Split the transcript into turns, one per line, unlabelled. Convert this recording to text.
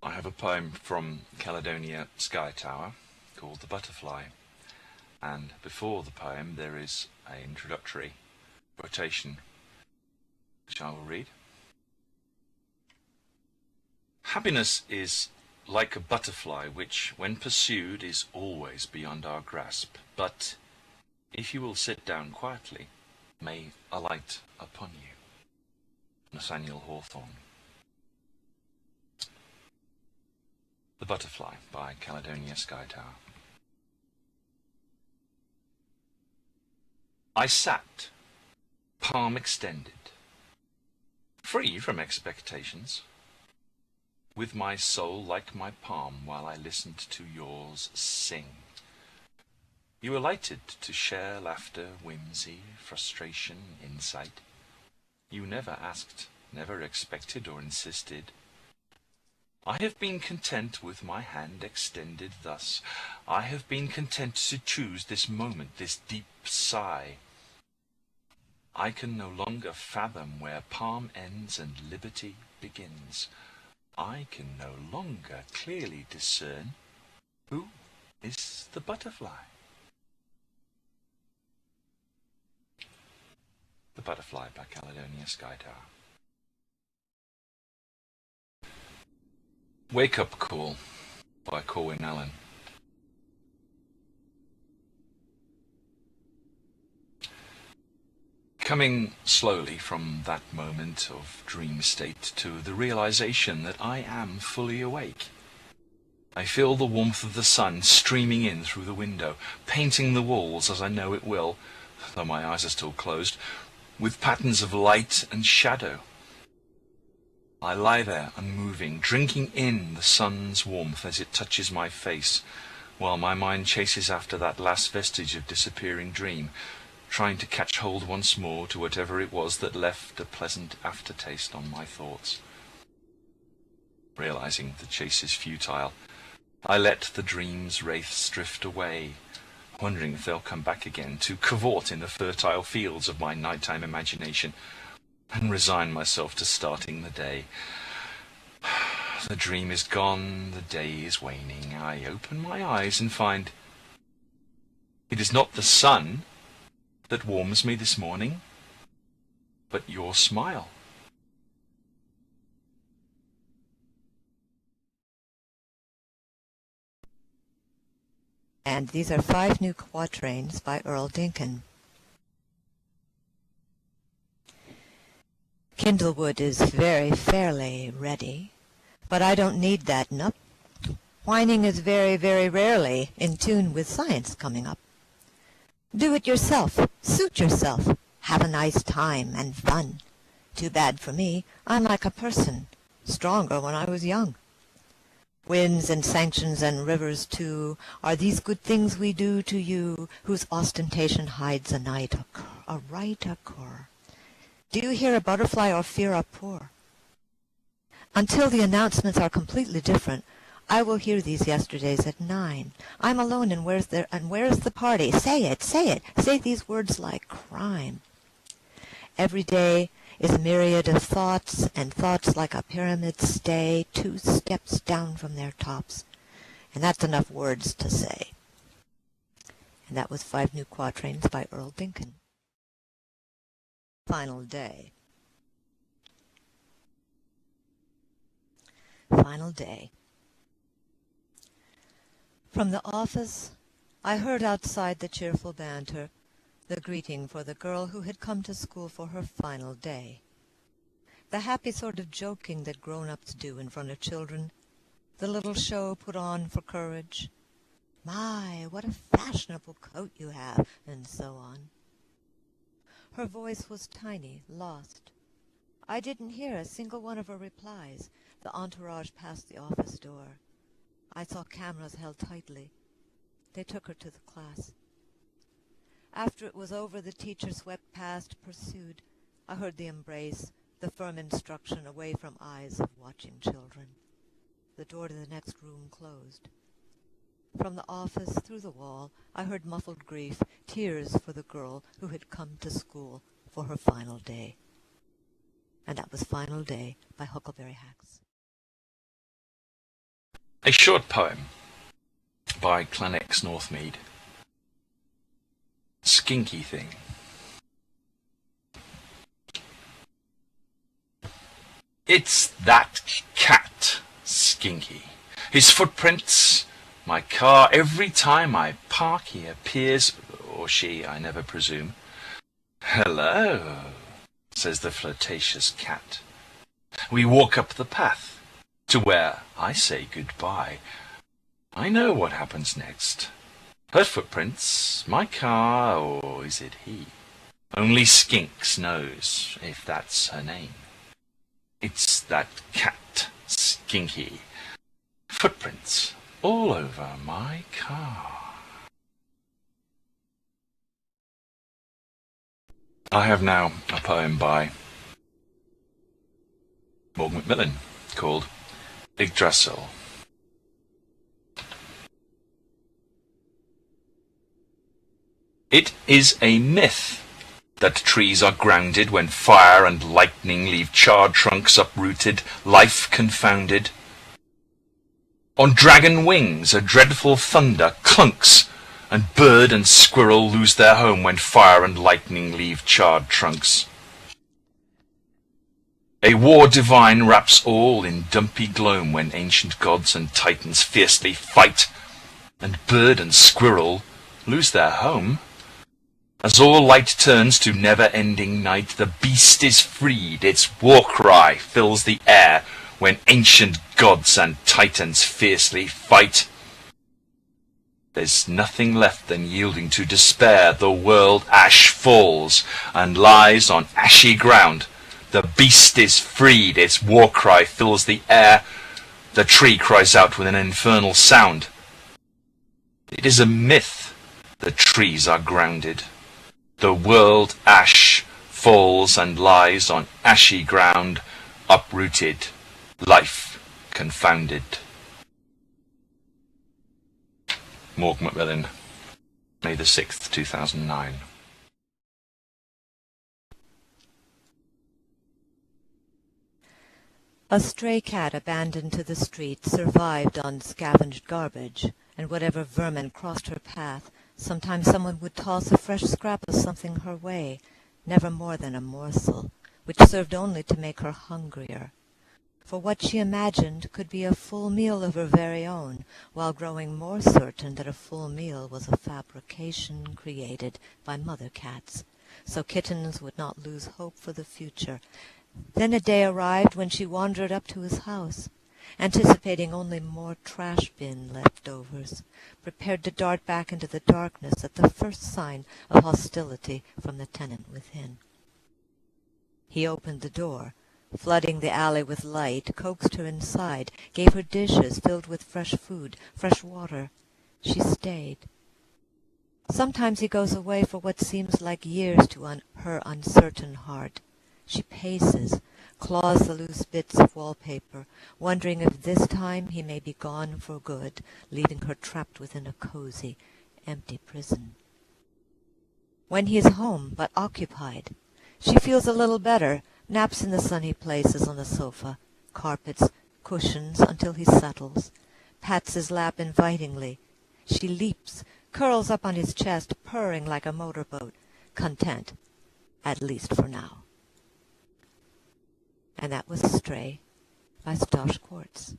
I have a poem from Caledonia Skytower called The Butterfly, and before the poem there is an introductory quotation which I will read. Happiness is like a butterfly which, when pursued, is always beyond our grasp, but if you will sit down quietly, may alight upon you. Nathaniel Hawthorne. The Butterfly by Caledonia Skytower. I sat, palm extended, free from expectations, with my soul like my palm while I listened to yours sing. You alighted to share laughter, whimsy, frustration, insight. You never asked, never expected or insisted. I have been content with my hand extended thus. I have been content to choose this moment, this deep sigh. I can no longer fathom where palm ends and liberty begins. I can no longer clearly discern who is the butterfly. The Butterfly by Caledonia Skytower. Wake Up Call by Corwyn Allen. Coming slowly from that moment of dream state to the realization that I am fully awake. I feel the warmth of the sun streaming in through the window, painting the walls as I know it will, though my eyes are still closed, with patterns of light and shadow. I lie there unmoving, drinking in the sun's warmth as it touches my face, while my mind chases after that last vestige of disappearing dream, trying to catch hold once more to whatever it was that left a pleasant aftertaste on my thoughts. Realizing the chase is futile, I let the dream's wraiths drift away, wondering if they'll come back again to cavort in the fertile fields of my nighttime imagination, and resign myself to starting the day. The dream is gone, the day is waning. I open my eyes and find it is not the sun that warms me this morning, but your smile.
And these are 5 new quatrains by Earl Dinkin. Kindlewood is very fairly ready, but I don't need that, nup. Whining is very, very rarely in tune with science coming up. Do it yourself, suit yourself, have a nice time and fun. Too bad for me, I'm like a person, stronger when I was young. Winds and sanctions and rivers too are these good things we do to you, whose ostentation hides a night, a right occur. Do you hear a butterfly or fear a poor? Until the announcements are completely different, I will hear these yesterdays at 9. I'm alone, and where's the party? Say it, say these words like crime. Every day is a myriad of thoughts, and thoughts like a pyramid stay 2 steps down from their tops. And that's enough words to say. And that was 5 new quatrains by Earl Dinkin. Final day. Final day. From the office, I heard outside the cheerful banter, the greeting for the girl who had come to school for her final day. The happy sort of joking that grown-ups do in front of children, the little show put on for courage. My, what a fashionable coat you have, and so on. Her voice was tiny, lost. I didn't hear a single one of her replies. The entourage passed the office door. I saw cameras held tightly. They took her to the class. After it was over, the teacher swept past, pursued. I heard the embrace, the firm instruction away from eyes of watching children. The door to the next room closed. From the office, through the wall, I heard muffled grief, tears for the girl who had come to school for her final day. And that was Final Day by Huckleberry Hax.
A short poem by Klannex Northmead. Skinky thing. It's that cat, Skinky. His footprints, my car, every time I park he appears, or she, I never presume. "Hello," says the flirtatious cat. We walk up the path to where I say goodbye. I know what happens next. Her footprints, my car, or is it he? Only Skinks knows if that's her name. It's that cat, Skinky. Footprints all over my car. I have now a poem by Morgue McMillan called Yggdrasil. It is a myth that trees are grounded when fire and lightning leave charred trunks uprooted, life confounded. On dragon wings a dreadful thunder clunks, and bird and squirrel lose their home when fire and lightning leave charred trunks. A war divine wraps all in dumpy gloam when ancient gods and titans fiercely fight, and bird and squirrel lose their home. As all light turns to never-ending night, the beast is freed, its war cry fills the air when ancient gods and titans fiercely fight. There's nothing left than yielding to despair, the world ash falls and lies on ashy ground. The beast is freed, its war cry fills the air, the tree cries out with an infernal sound. It is a myth that trees are grounded. The world ash falls and lies on ashy ground, uprooted, life confounded. Morgue McMillan, May the 6th, 2009.
A stray cat abandoned to the street survived on scavenged garbage, and whatever vermin crossed her path, sometimes someone would toss a fresh scrap of something her way, never more than a morsel, which served only to make her hungrier. For what she imagined could be a full meal of her very own, while growing more certain that a full meal was a fabrication created by mother cats, so kittens would not lose hope for the future. Then a day arrived when she wandered up to his house, anticipating only more trash-bin leftovers, prepared to dart back into the darkness at the first sign of hostility from the tenant within. He opened the door, flooding the alley with light, coaxed her inside, gave her dishes filled with fresh food, fresh water. She stayed. Sometimes he goes away for what seems like years to her uncertain heart. She paces, claws the loose bits of wallpaper, wondering if this time he may be gone for good, leaving her trapped within a cozy, empty prison. When he is home, but occupied, she feels a little better, naps in the sunny places on the sofa, carpets, cushions until he settles, pats his lap invitingly. She leaps, curls up on his chest, purring like a motorboat, content, at least for now. And that was Stray by Stosh Quartz.